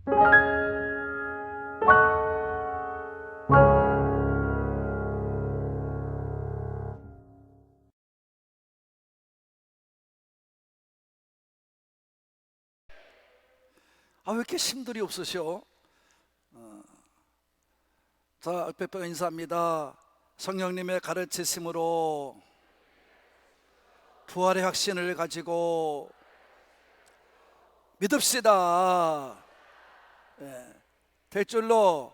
왜 이렇게 심들이 없으셔? 자, 얼핏 인사합니다. 성령님의 가르치심으로 부활의 확신을 가지고 믿읍시다. 될 줄로.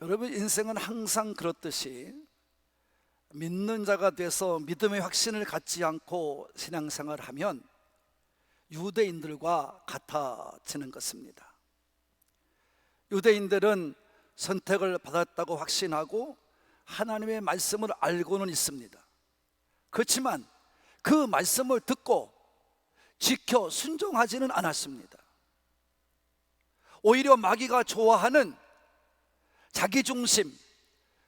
여러분, 인생은 항상 그렇듯이 믿는 자가 돼서 믿음의 확신을 갖지 않고 신앙생활을 하면 유대인들과 같아지는 것입니다. 유대인들은 선택을 받았다고 확신하고 하나님의 말씀을 알고는 있습니다. 그렇지만 그 말씀을 듣고 지켜 순종하지는 않았습니다. 오히려 마귀가 좋아하는 자기중심,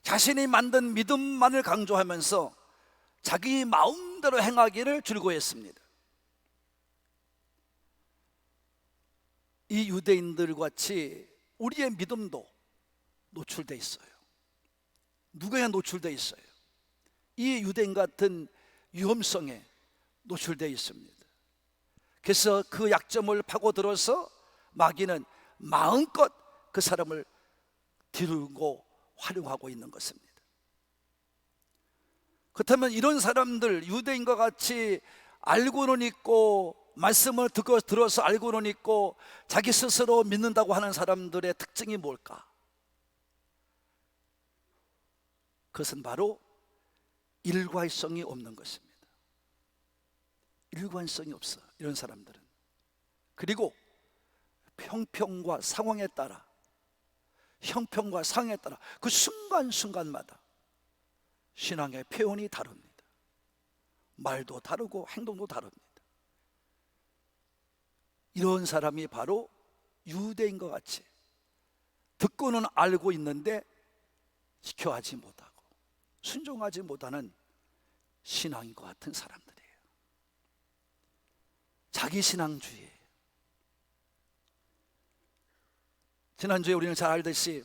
자신이 만든 믿음만을 강조하면서 자기 마음대로 행하기를 즐거워했습니다. 이 유대인들 같이 우리의 믿음도 노출되어 있어요. 누구에 노출되어 있어요? 이 유대인 같은 위험성에 노출되어 있습니다. 그래서 그 약점을 파고들어서 마귀는 마음껏 그 사람을 뒤르고 활용하고 있는 것입니다. 그렇다면 이런 사람들, 유대인과 같이 알고는 있고 말씀을 들어서 알고는 있고 자기 스스로 믿는다고 하는 사람들의 특징이 뭘까? 그것은 바로 일관성이 없는 것입니다. 일관성이 없어, 이런 사람들은. 그리고 형편과 상황에 따라 그 순간순간마다 신앙의 표현이 다릅니다. 말도 다르고 행동도 다릅니다. 이런 사람이 바로 유대인과 같이 듣고는 알고 있는데 지켜하지 못하고 순종하지 못하는 신앙인과 같은 사람들이에요. 자기 신앙주의예요. 지난주에 우리는 잘 알듯이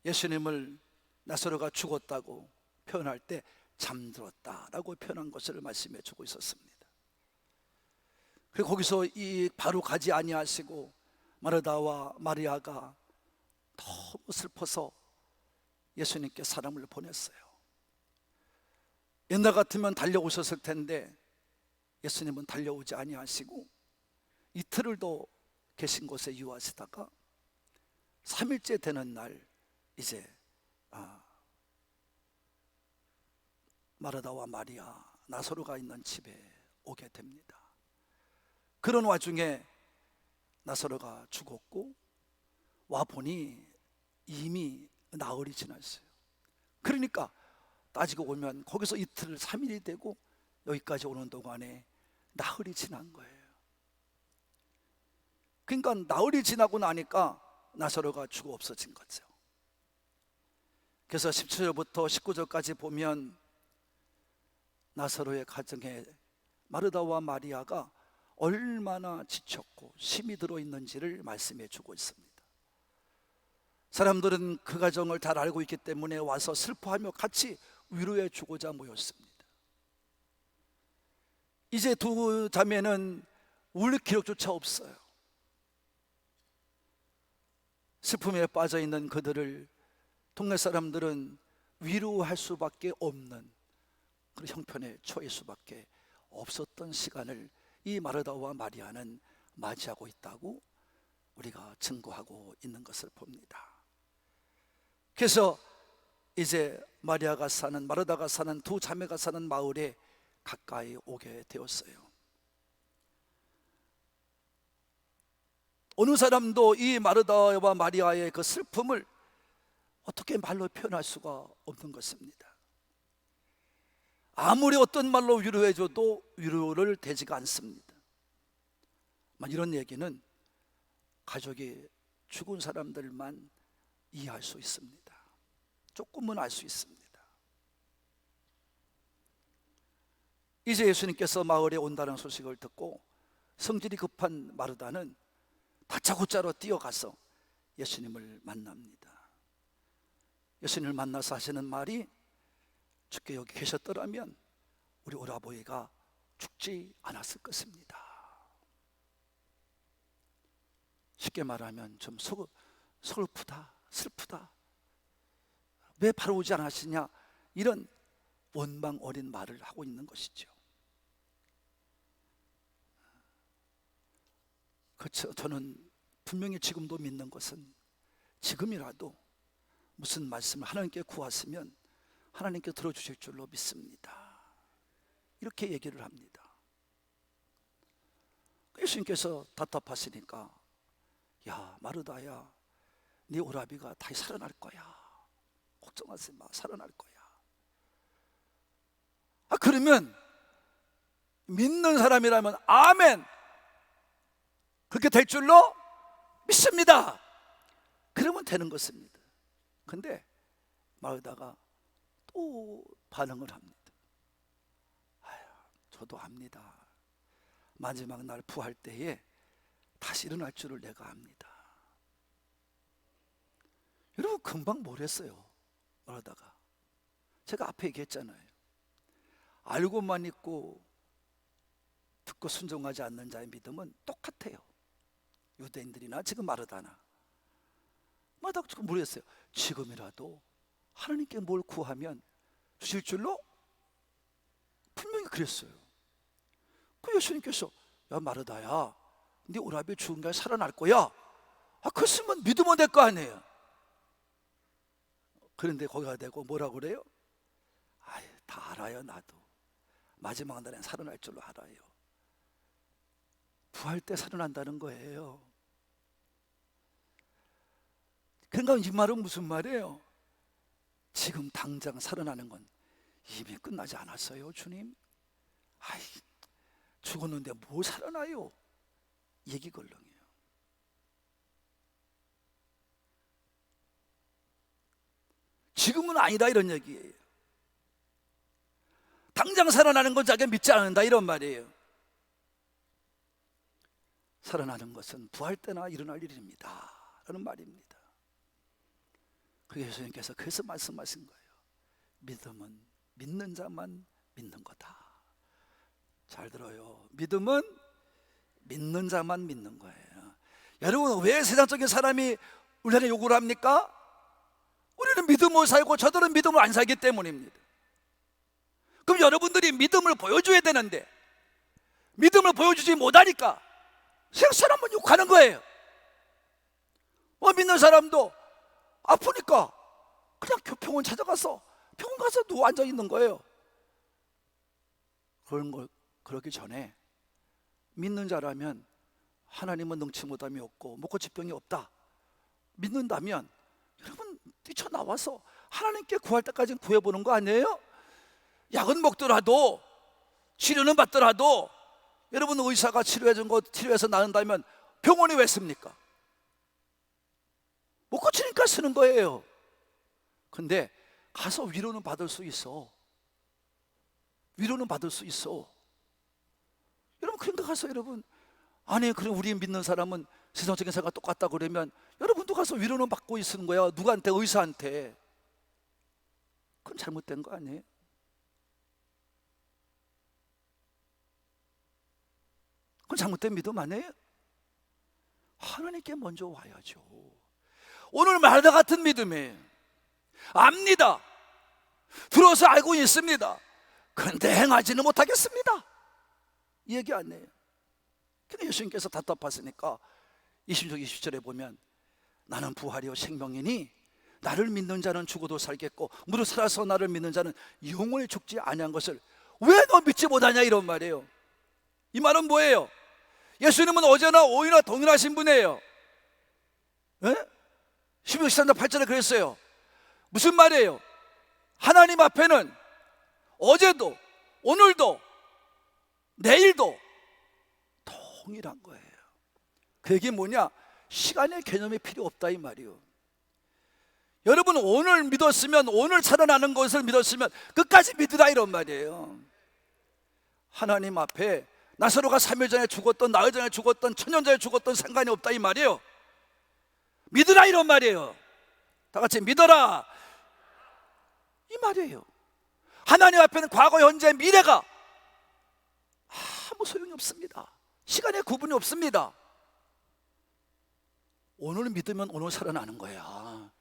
예수님을 나사로가 죽었다고 표현할 때 잠들었다라고 표현한 것을 말씀해 주고 있었습니다. 그리고 거기서 바로 가지 아니하시고 마르다와 마리아가 너무 슬퍼서 예수님께 사람을 보냈어요. 옛날 같으면 달려오셨을 텐데 예수님은 달려오지 아니하시고 이틀을 더 계신 곳에 유하시다가 3일째 되는 날 이제 마르다와 마리아, 나사로가 있는 집에 오게 됩니다. 그런 와중에 나사로가 죽었고 와보니 이미 나흘이 지났어요. 그러니까 따지고 보면 거기서 이틀 3일이 되고 여기까지 오는 동안에 나흘이 지난 거예요. 그러니까 나흘이 지나고 나니까 나사로가 죽어 없어진 거죠. 그래서 17절부터 19절까지 보면 나사로의 가정에 마르다와 마리아가 얼마나 지쳤고 힘이 들어있는지를 말씀해 주고 있습니다. 사람들은 그 가정을 잘 알고 있기 때문에 와서 슬퍼하며 같이 위로해 주고자 모였습니다. 이제 두 자매는 울 기력조차 없어요. 슬픔에 빠져있는 그들을 동네 사람들은 위로할 수밖에 없는 그런 형편에 처할 수밖에 없었던 시간을 이 마르다와 마리아는 맞이하고 있다고 우리가 증거하고 있는 것을 봅니다. 그래서 이제 마리아가 사는, 마르다가 사는, 두 자매가 사는 마을에 가까이 오게 되었어요. 어느 사람도 이 마르다와 마리아의 그 슬픔을 어떻게 말로 표현할 수가 없는 것입니다. 아무리 어떤 말로 위로해줘도 위로를 되지가 않습니다. 이런 얘기는 가족이 죽은 사람들만 이해할 수 있습니다. 조금은 알 수 있습니다. 이제 예수님께서 마을에 온다는 소식을 듣고 성질이 급한 마르다는 다짜고짜로 뛰어가서 예수님을 만납니다. 예수님을 만나서 하시는 말이, 주께 여기 계셨더라면 우리 오라버이가 죽지 않았을 것입니다. 쉽게 말하면 좀 슬프다. 왜 바로 오지 않으시냐, 이런 원망 어린 말을 하고 있는 것이죠. 그렇죠. 저는 분명히 지금도 믿는 것은, 지금이라도 무슨 말씀을 하나님께 구하시면 하나님께 들어주실 줄로 믿습니다. 이렇게 얘기를 합니다. 예수님께서 답답하시니까, 야 마르다야, 네 오라비가 다시 살아날 거야. 걱정하지 마, 살아날 거야. 그러면 믿는 사람이라면 아멘, 그렇게 될 줄로 믿습니다. 그러면 되는 것입니다. 근데 마르다가 또 반응을 합니다. 저도 압니다. 마지막 날 부활 때에 다시 일어날 줄을 내가 압니다. 여러분, 금방 뭘 했어요? 마르다가. 제가 앞에 얘기했잖아요. 알고만 있고 듣고 순종하지 않는 자의 믿음은 똑같아요. 유대인들이나 지금 마르다나. 마르다가 지금 뭘 했어요? 지금이라도 하나님께 뭘 구하면 주실 줄로 분명히 그랬어요. 그 예수님께서, 야 마르다야, 네 오라비 죽은 게 살아날 거야. 그랬으면 믿으면 될 거 아니에요. 그런데 거기가 되고 뭐라고 그래요? 다 알아요. 나도 마지막 날엔 살아날 줄로 알아요. 부활 때 살아난다는 거예요. 그러니까 이 말은 무슨 말이에요? 지금 당장 살아나는 건 이미 끝나지 않았어요. 주님, 죽었는데 뭐 살아나요? 얘기걸렁이에요. 지금은 아니다, 이런 얘기예요. 당장 살아나는 건 자기가 믿지 않는다, 이런 말이에요. 살아나는 것은 부활 때나 일어날 일입니다 라는 말입니다. 그게 예수님께서 그래서 말씀하신 거예요. 믿음은 믿는 자만 믿는 거다. 잘 들어요. 믿음은 믿는 자만 믿는 거예요. 여러분, 왜 세상적인 사람이 우리에게 요구를 합니까? 우리는 믿음으로 살고 저들은 믿음을 안 살기 때문입니다. 그럼 여러분들이 믿음을 보여줘야 되는데 믿음을 보여주지 못하니까 세상 사람은 욕하는 거예요. 믿는 사람도 아프니까 그냥 병원 찾아가서 병원 가서 누워 앉아 있는 거예요. 그러기 전에 믿는 자라면 하나님은 능치 못함이 없고 먹고疾병이 없다 믿는다면 여러분 뛰쳐나와서 하나님께 구할 때까지 구해보는 거 아니에요? 약은 먹더라도 치료는 받더라도 여러분, 의사가 치료해준 거 치료해서 나은다면 병원에 왜 씁니까? 못 고치니까 쓰는 거예요. 근데 가서 위로는 받을 수 있어. 위로는 받을 수 있어. 여러분, 그런데 가서 여러분, 아니 그럼 우리 믿는 사람은 세상적인 사람과 똑같다 그러면 여러분도 가서 위로는 받고 있는 거야. 누구한테? 의사한테. 그건 잘못된 거 아니에요? 그건 잘못된 믿음 아니에요? 하나님께 먼저 와야죠. 오늘 말다 같은 믿음에 압니다. 들어서 알고 있습니다. 근데 행하지는 못하겠습니다. 이 얘기 아니에요. 근데 예수님께서 답답하시니까 20절 20절에 보면 나는 부활이요 생명이니 나를 믿는 자는 죽어도 살겠고 무릇 살아서 나를 믿는 자는 영원히 죽지 아니한 것을 왜 너 믿지 못하냐, 이런 말이에요. 이 말은 뭐예요? 예수님은 어제나 오늘이나 동일하신 분이에요. 16장 13절 8절에 그랬어요. 무슨 말이에요? 하나님 앞에는 어제도 오늘도 내일도 동일한 거예요. 그 얘기 뭐냐? 시간의 개념이 필요 없다, 이 말이에요. 여러분, 오늘 믿었으면, 오늘 살아나는 것을 믿었으면 끝까지 믿으라, 이런 말이에요. 하나님 앞에 나사로가 3일 전에 죽었던, 나흘 전에 죽었던, 천년 전에 죽었던 상관이 없다 이 말이에요. 믿으라 이런 말이에요. 다 같이 믿어라 이 말이에요. 하나님 앞에는 과거, 현재, 미래가 아무 소용이 없습니다. 시간의 구분이 없습니다. 오늘 믿으면 오늘 살아나는 거야.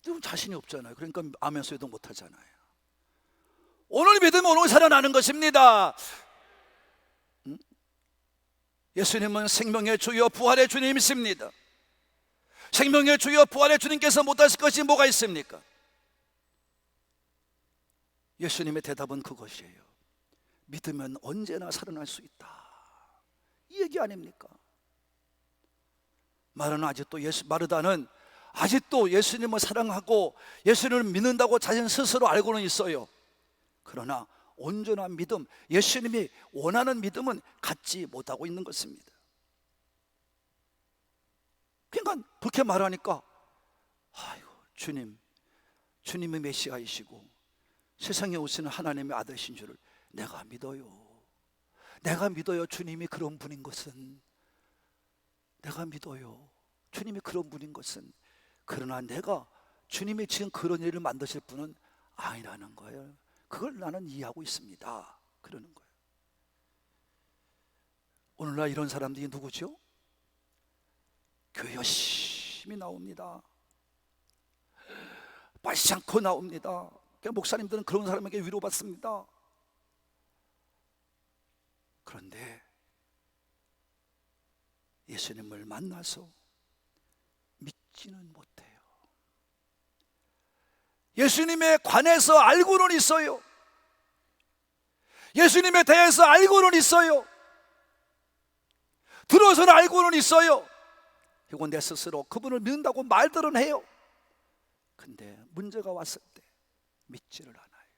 좀 자신이 없잖아요. 그러니까 아멘 소리도 못 하잖아요. 오늘 믿으면 오늘 살아나는 것입니다. 예수님은 생명의 주여 부활의 주님이십니다. 생명의 주여 부활의 주님께서 못하실 것이 뭐가 있습니까? 예수님의 대답은 그것이에요. 믿으면 언제나 살아날 수 있다, 이 얘기 아닙니까? 마르다는 아직도 예수님을 사랑하고 예수님을 믿는다고 자신 스스로 알고는 있어요. 그러나 온전한 믿음, 예수님이 원하는 믿음은 갖지 못하고 있는 것입니다. 그러니까 그렇게 말하니까 아이고, 주님이 메시아이시고 세상에 오시는 하나님의 아들이신 줄을 내가 믿어요. 주님이 그런 분인 것은 내가 믿어요. 주님이 그런 분인 것은. 그러나 내가 주님이 지금 그런 일을 만드실 분은 아니라는 거예요. 그걸 나는 이해하고 있습니다. 그러는 거예요. 오늘날 이런 사람들이 누구죠? 교회 열심히 나옵니다. 빠지지 않고 나옵니다. 목사님들은 그런 사람에게 위로받습니다. 그런데 예수님을 만나서 믿지는 못해요. 예수님에 관해서 알고는 있어요. 예수님에 대해서 알고는 있어요. 들어서는 알고는 있어요. 그리고 내 스스로 그분을 믿는다고 말들은 해요. 근데 문제가 왔을 때 믿지를 않아요.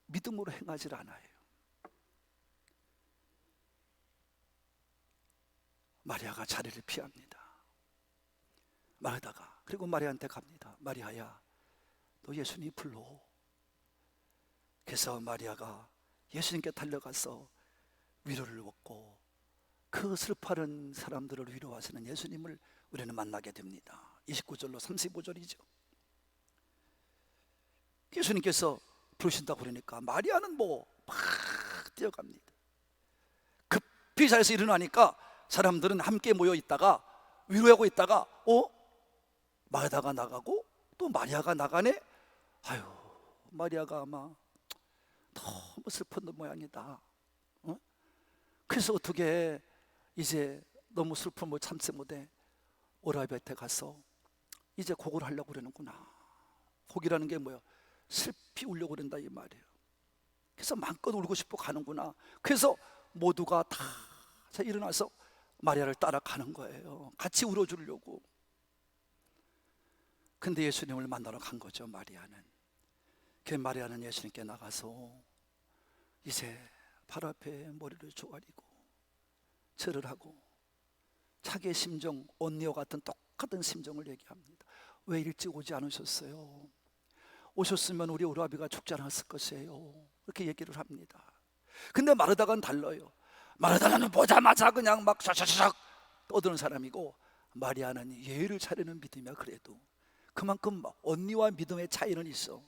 믿음으로 행하질 않아요. 마리아가 자리를 피합니다. 마르다가, 그리고 마리아한테 갑니다. 마리아야, 너 예수님 불러. 그래서 마리아가 예수님께 달려가서 위로를 얻고 그 슬퍼하는 사람들을 위로하시는 예수님을 우리는 만나게 됩니다. 29절로 35절이죠. 예수님께서 부르신다고 그러니까 마리아는 막 뛰어갑니다. 급히 자리에서 일어나니까 사람들은 함께 모여 있다가 위로하고 있다가 마르다가 나가고 또 마리아가 나가네. 아유, 마리아가 아마 너무 슬픈 모양이다. 그래서 어떻게 이제 너무 슬픔을 참지 못해 오라비한테 가서 이제 곡을 하려고 그러는구나. 곡이라는 게 뭐야? 슬피 울려고 그런다 이 말이에요. 그래서 마음껏 울고 싶어 가는구나. 그래서 모두가 다 일어나서 마리아를 따라가는 거예요. 같이 울어주려고. 근데 예수님을 만나러 간 거죠, 마리아는. 그 마리아는 예수님께 나가서 이제 발 앞에 머리를 조아리고 절을 하고 자기의 심정, 언니와 같은 똑같은 심정을 얘기합니다. 왜 일찍 오지 않으셨어요? 오셨으면 우리 오라비가 죽지 않았을 것이에요. 그렇게 얘기를 합니다. 근데 마르다가는 달라요. 마르다는 보자마자 그냥 막 샤샤샥 떠드는 사람이고, 마리아는 예의를 차리는 믿음이야. 그래도 그만큼 언니와 믿음의 차이는 있어.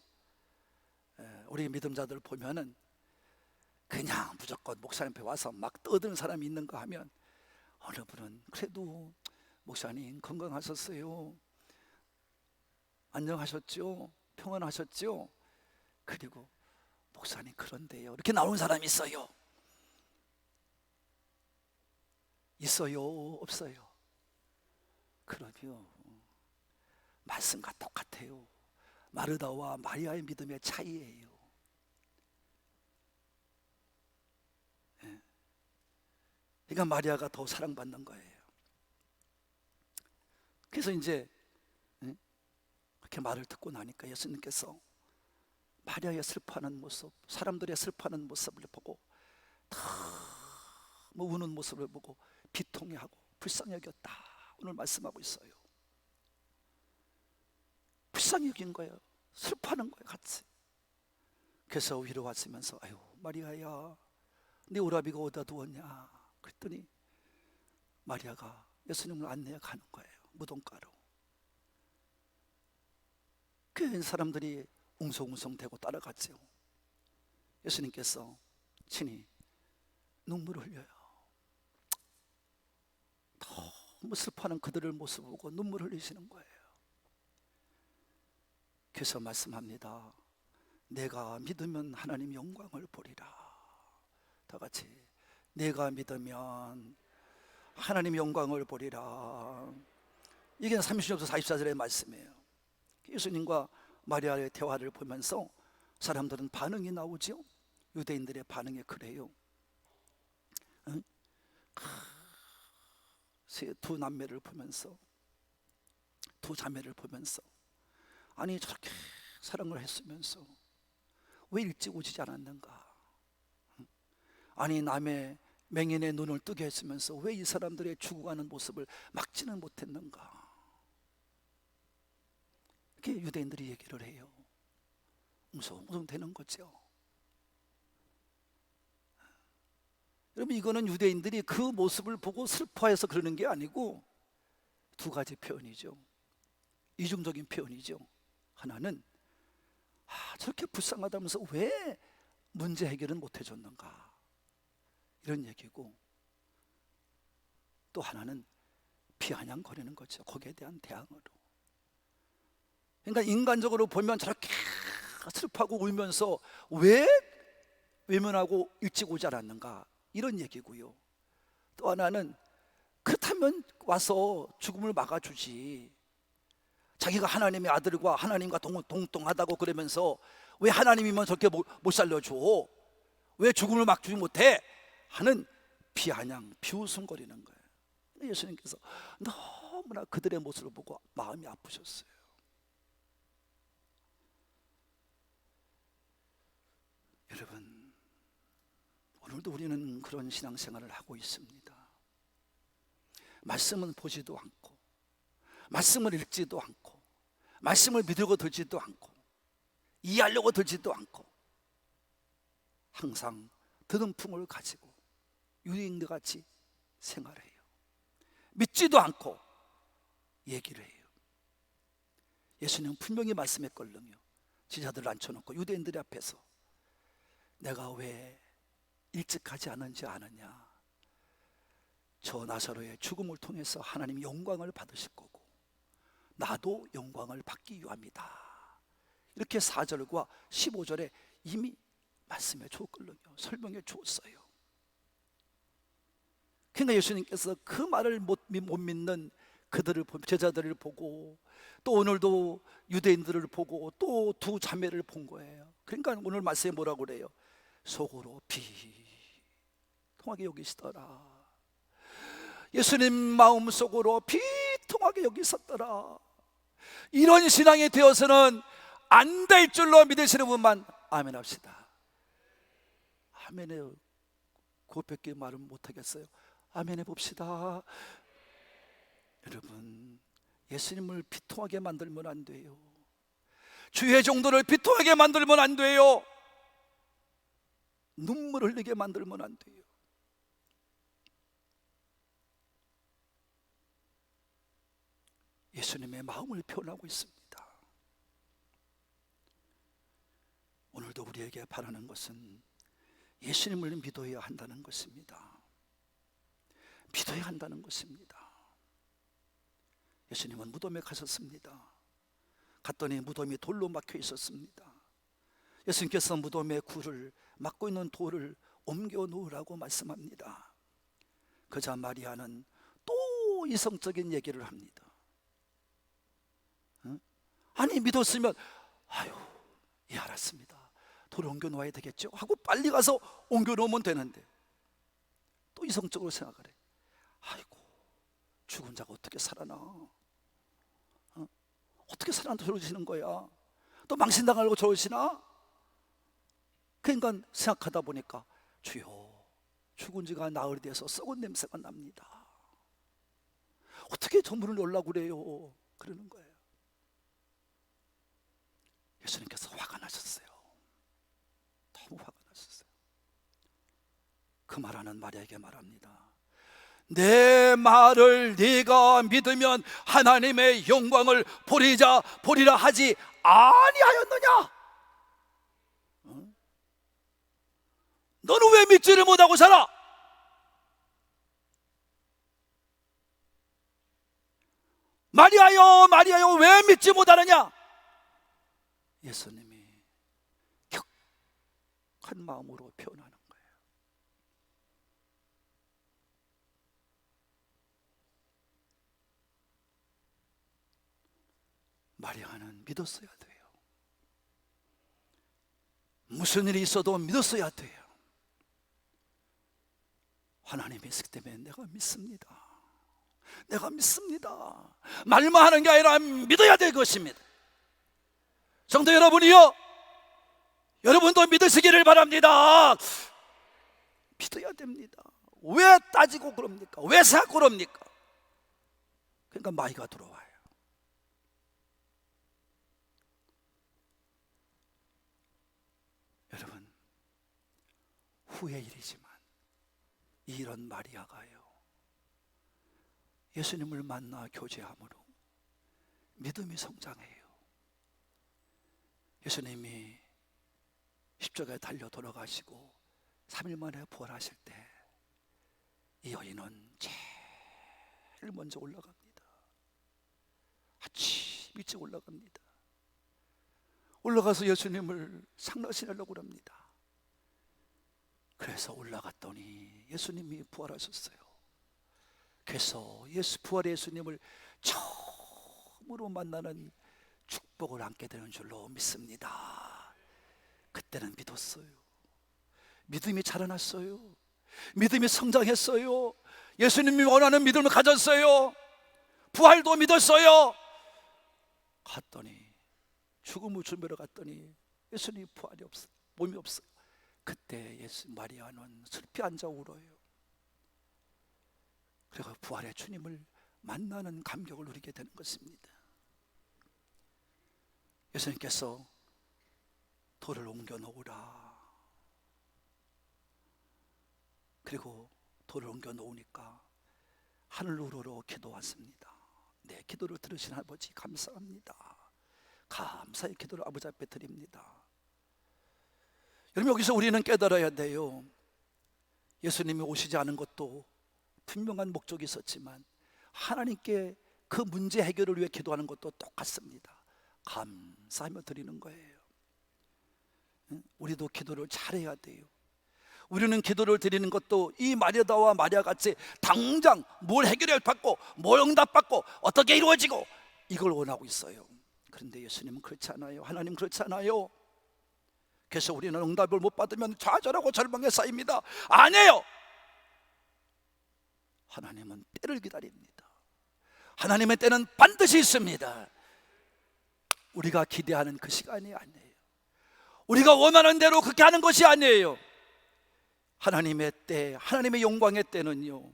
우리 믿음자들 보면은 그냥 무조건 목사님 앞에 와서 막 떠드는 사람이 있는가 하면, 어느 분은 그래도 목사님 건강하셨어요? 안녕하셨죠? 평안하셨죠? 그리고 목사님 그런데요, 이렇게 나오는 사람이 있어요. 있어요? 없어요? 그러면 말씀과 똑같아요. 마르다와 마리아의 믿음의 차이예요. 그러니까 마리아가 더 사랑받는 거예요. 그래서 이제 그렇게 말을 듣고 나니까 예수님께서 마리아의 슬퍼하는 모습, 사람들의 슬퍼하는 모습을 보고 너무 우는 모습을 보고 비통해하고 불쌍히 여겼다, 오늘 말씀하고 있어요. 불쌍히 여긴 거예요. 슬퍼하는 거예요, 같이. 그래서 위로하시면서 아유 마리아야 네 오라비가 어디다 두었냐 그랬더니 마리아가 예수님을 안내해 가는 거예요. 무덤가로. 그 사람들이 웅성웅성 대고 따라갔죠. 예수님께서 친히 눈물을 흘려요. 너무 슬퍼하는 그들을 모습 보고 눈물을 흘리시는 거예요. 그래서 말씀합니다. 내가 믿으면 하나님 영광을 보리라. 다 같이 내가 믿으면 하나님 영광을 보리라. 이게 36절 44절의 말씀이에요. 예수님과 마리아의 대화를 보면서 사람들은 반응이 나오죠. 유대인들의 반응이 그래요. 두 남매를 보면서, 두 자매를 보면서, 아니 저렇게 사랑을 했으면서 왜 일찍 오지 않았는가? 아니 남의 맹인의 눈을 뜨게 했으면서 왜 이 사람들의 죽어가는 모습을 막지는 못했는가? 이렇게 유대인들이 얘기를 해요. 웅성웅성 되는 거죠. 여러분, 이거는 유대인들이 그 모습을 보고 슬퍼해서 그러는 게 아니고 두 가지 표현이죠. 이중적인 표현이죠. 하나는 저렇게 불쌍하다면서 왜 문제 해결은 못 해줬는가, 이런 얘기고, 또 하나는 비아냥거리는 거죠. 거기에 대한 대항으로. 그러니까 인간적으로 보면 저렇게 슬퍼하고 울면서 왜 외면하고 일찍 오지 않았는가, 이런 얘기고요. 또 하나는 그렇다면 와서 죽음을 막아주지, 자기가 하나님의 아들과 하나님과 동등하다고 그러면서 왜 하나님이면 저렇게 못 살려줘, 왜 죽음을 막주지 못해 하는 비아냥 비웃음거리는 거예요. 예수님께서 너무나 그들의 모습을 보고 마음이 아프셨어요. 여러분, 오늘도 우리는 그런 신앙생활을 하고 있습니다. 말씀은 보지도 않고, 말씀을 읽지도 않고, 말씀을 믿으려고 들지도 않고, 이해하려고 들지도 않고, 항상 드는 풍을 가지고 유대인들 같이 생활해요. 믿지도 않고 얘기를 해요. 예수님은 분명히 말씀했거든요. 제자들을 앉혀놓고 유대인들 앞에서 내가 왜 일찍 가지 않은지 아느냐, 저 나사로의 죽음을 통해서 하나님이 영광을 받으실 거고 나도 영광을 받기 위함이다. 이렇게 4절과 15절에 이미 말씀해 줬거든요. 설명해 줬어요. 그러니까 예수님께서 그 말을 못 믿는 그들을, 제자들을 보고, 또 오늘도 유대인들을 보고 또 두 자매를 본 거예요. 그러니까 오늘 말씀에 뭐라고 그래요? 속으로 비통하게 여기시더라. 예수님 마음속으로 비통하게 여기셨더라. 이런 신앙이 되어서는 안 될 줄로 믿으시는 분만 아멘 합시다. 아멘에 그것밖에 말은 못하겠어요. 아멘 해봅시다. 여러분, 예수님을 비통하게 만들면 안 돼요. 주의 종도를 비통하게 만들면 안 돼요. 눈물 흘리게 만들면 안 돼요. 예수님의 마음을 표현하고 있습니다. 오늘도 우리에게 바라는 것은 예수님을 믿어야 한다는 것입니다. 믿어야 한다는 것입니다. 예수님은 무덤에 가셨습니다. 갔더니 무덤이 돌로 막혀 있었습니다. 예수님께서 무덤의 굴을 막고 있는 돌을 옮겨 놓으라고 말씀합니다. 그자 마리아는 또 이성적인 얘기를 합니다. 아니 믿었으면 아유 예 알았습니다, 돌을 옮겨 놓아야 되겠죠 하고 빨리 가서 옮겨 놓으면 되는데, 또 이성적으로 생각을 해. 아이고 죽은 자가 어떻게 살아나, 어떻게 살아나 저러시는 거야, 또 망신당하려고 저러시나. 그러니까 생각하다 보니까 주여 죽은 지가 나흘이 돼서 썩은 냄새가 납니다. 어떻게 저 문을 열라고 그래요, 그러는 거예요. 예수님께서 화가 나셨어요. 너무 화가 났었어요. 그 말하는 마리아에게 말합니다. 내 말을 네가 믿으면 하나님의 영광을 보리라 하지 아니하였느냐? 너는 왜 믿지를 못하고 살아? 마리아여, 마리아여, 왜 믿지 못하느냐? 예수님이 격한 마음으로 표현하는 거예요. 마리아는 믿었어야 돼요. 무슨 일이 있어도 믿었어야 돼요. 하나님이 있기 때문에 내가 믿습니다. 내가 믿습니다. 말만 하는 게 아니라 믿어야 될 것입니다. 성도 여러분이요, 여러분도 믿으시기를 바랍니다. 믿어야 됩니다. 왜 따지고 그럽니까? 왜 생각고 그럽니까? 그러니까 마귀가 들어와요. 여러분, 후의 일이지만 이런 마리아가요, 예수님을 만나 교제함으로 믿음이 성장해요. 예수님이 십자가에 달려 돌아가시고 3일 만에 부활하실 때 이 여인은 제일 먼저 올라갑니다. 아침 일찍 올라갑니다. 올라가서 예수님을 상나시려고 합니다. 그래서 올라갔더니 예수님이 부활하셨어요. 그래서 부활의 예수님을 처음으로 만나는 축복을 안게 되는 줄로 믿습니다. 그때는 믿었어요. 믿음이 자라났어요. 믿음이 성장했어요. 예수님이 원하는 믿음을 가졌어요. 부활도 믿었어요. 갔더니 죽음을 준비하러 갔더니 예수님 부활이 없어요. 몸이 없어요. 그때 마리아는 슬피 앉아 울어요. 그리고 부활의 주님을 만나는 감격을 누리게 되는 것입니다. 예수님께서 돌을 옮겨 놓으라. 그리고 돌을 옮겨 놓으니까 하늘으로 기도왔습니다. 내 기도를 들으신 아버지 감사합니다. 감사의 기도를 아버지 앞에 드립니다. 여러분, 여기서 우리는 깨달아야 돼요. 예수님이 오시지 않은 것도 분명한 목적이 있었지만 하나님께 그 문제 해결을 위해 기도하는 것도 똑같습니다. 감사하며 드리는 거예요. 우리도 기도를 잘해야 돼요. 우리는 기도를 드리는 것도 이 마리아와 마리아 같이 당장 뭘 해결을 받고 뭘 응답받고 어떻게 이루어지고 이걸 원하고 있어요. 그런데 예수님은 그렇지 않아요. 하나님 그렇지 않아요. 그래서 우리는 응답을 못 받으면 좌절하고 절망에 쌓입니다. 아니에요. 하나님은 때를 기다립니다. 하나님의 때는 반드시 있습니다. 우리가 기대하는 그 시간이 아니에요. 우리가 원하는 대로 그렇게 하는 것이 아니에요. 하나님의 때, 하나님의 영광의 때는요,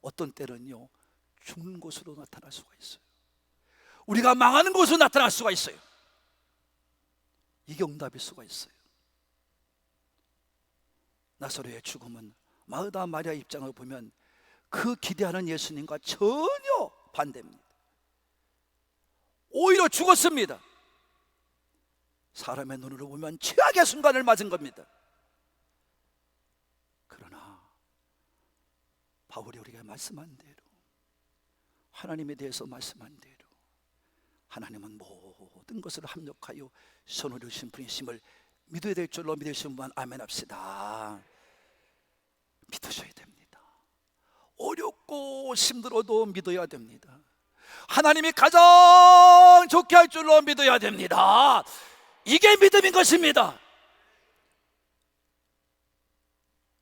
어떤 때는요 죽는 곳으로 나타날 수가 있어요. 우리가 망하는 곳으로 나타날 수가 있어요. 이게 응답일 수가 있어요. 나사로의 죽음은 마르다 마리아 입장을 보면 그 기대하는 예수님과 전혀 반대입니다. 오히려 죽었습니다. 사람의 눈으로 보면 최악의 순간을 맞은 겁니다. 그러나 바울이 우리가 말씀한 대로, 하나님에 대해서 말씀한 대로 하나님은 모든 것을 합력하여 선을 이루신 분이심을 믿어야 될 줄로 믿으시는 분만 아멘 합시다. 믿으셔야 됩니다. 어렵고 힘들어도 믿어야 됩니다. 하나님이 가장 좋게 할 줄로 믿어야 됩니다. 이게 믿음인 것입니다.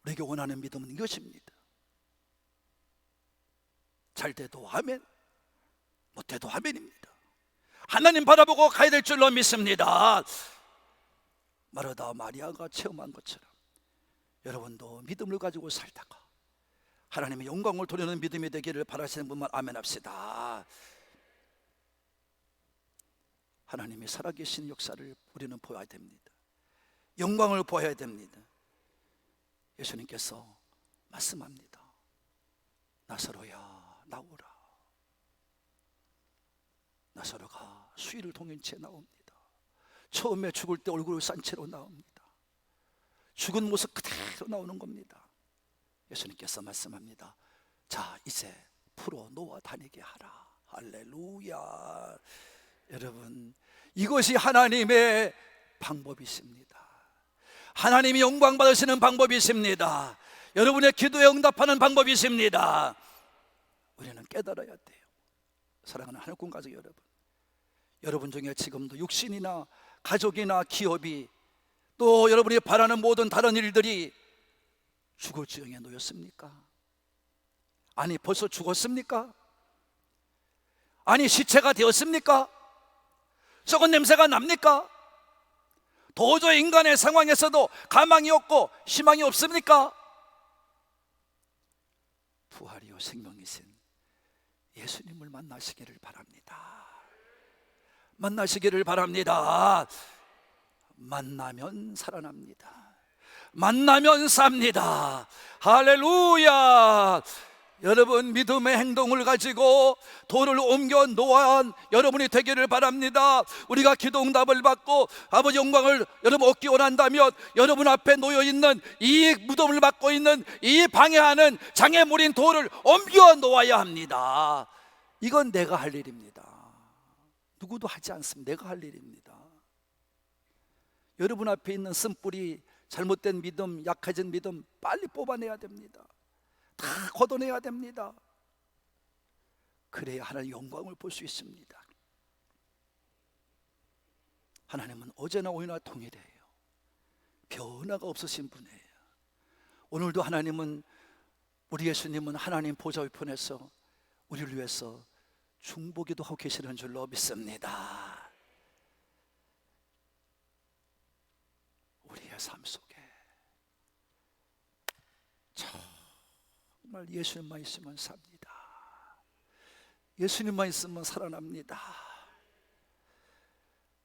우리에게 원하는 믿음은 이것입니다. 잘 돼도 아멘, 못해도 아멘입니다. 하나님 바라보고 가야 될 줄로 믿습니다. 마르다 마리아가 체험한 것처럼 여러분도 믿음을 가지고 살다가 하나님의 영광을 돌리는 믿음이 되기를 바라시는 분만 아멘 합시다. 하나님이 살아계신 역사를 우리는 보아야 됩니다. 영광을 보아야 됩니다. 예수님께서 말씀합니다. 나사로야 나오라. 나사로가 수의를 동인 채 나옵니다. 처음에 죽을 때 얼굴을 싼 채로 나옵니다. 죽은 모습 그대로 나오는 겁니다. 예수님께서 말씀합니다. 자, 이제 풀어 놓아 다니게 하라. 할렐루야. 여러분, 이것이 하나님의 방법이십니다. 하나님이 영광 받으시는 방법이십니다. 여러분의 기도에 응답하는 방법이십니다. 우리는 깨달아야 돼요. 사랑하는 하늘꾼 가족 여러분, 여러분 중에 지금도 육신이나 가족이나 기업이 또 여러분이 바라는 모든 다른 일들이 죽을 지경에 놓였습니까? 아니, 벌써 죽었습니까? 아니, 시체가 되었습니까? 썩은 냄새가 납니까? 도저히 인간의 상황에서도 가망이 없고 희망이 없습니까? 부활이요 생명이신 예수님을 만나시기를 바랍니다. 만나시기를 바랍니다. 만나면 살아납니다. 만나면 삽니다. 할렐루야. 여러분, 믿음의 행동을 가지고 돌을 옮겨 놓아야 여러분이 되기를 바랍니다. 우리가 기도 응답을 받고 아버지 영광을 여러분 얻기 원한다면 여러분 앞에 놓여있는 이 무덤을 막고 있는 이 방해하는 장애물인 돌을 옮겨 놓아야 합니다. 이건 내가 할 일입니다. 누구도 하지 않습니다. 내가 할 일입니다. 여러분 앞에 있는 쓴뿌리, 잘못된 믿음, 약해진 믿음 빨리 뽑아내야 됩니다. 다 걷어내야 됩니다. 그래야 하나님의 영광을 볼 수 있습니다. 하나님은 어제나 오늘나 동일해요. 변화가 없으신 분이에요. 오늘도 하나님은, 우리 예수님은 하나님 보좌 우편에서 우리를 위해서 중보기도 하고 계시는 줄로 믿습니다. 우리의 삶 속에 정말 예수님만 있으면 삽니다. 예수님만 있으면 살아납니다.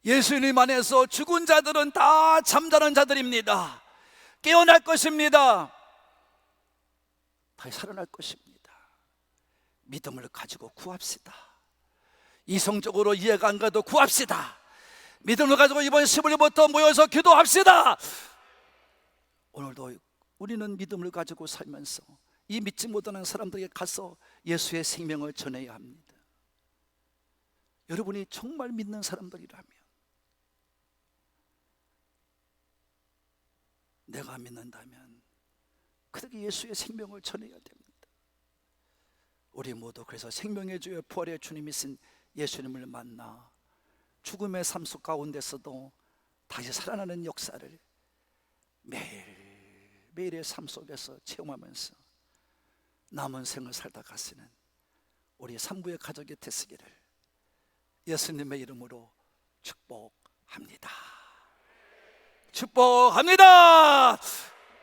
예수님 안에서 죽은 자들은 다 잠자는 자들입니다. 깨어날 것입니다. 다시 살아날 것입니다. 믿음을 가지고 구합시다. 이성적으로 이해가 안 가도 구합시다. 믿음을 가지고 이번 15일부터 모여서 기도합시다. 오늘도 우리는 믿음을 가지고 살면서 이 믿지 못하는 사람들에게 가서 예수의 생명을 전해야 합니다. 여러분이 정말 믿는 사람들이라면, 내가 믿는다면 그렇게 예수의 생명을 전해야 됩니다. 우리 모두 그래서 생명의 주여 부활의 주님이신 예수님을 만나 죽음의 삶 속 가운데서도 다시 살아나는 역사를 매일매일의 삶 속에서 체험하면서 남은 생을 살다 가시는 우리 산부의 가족이 되시기를 예수님의 이름으로 축복합니다. 축복합니다.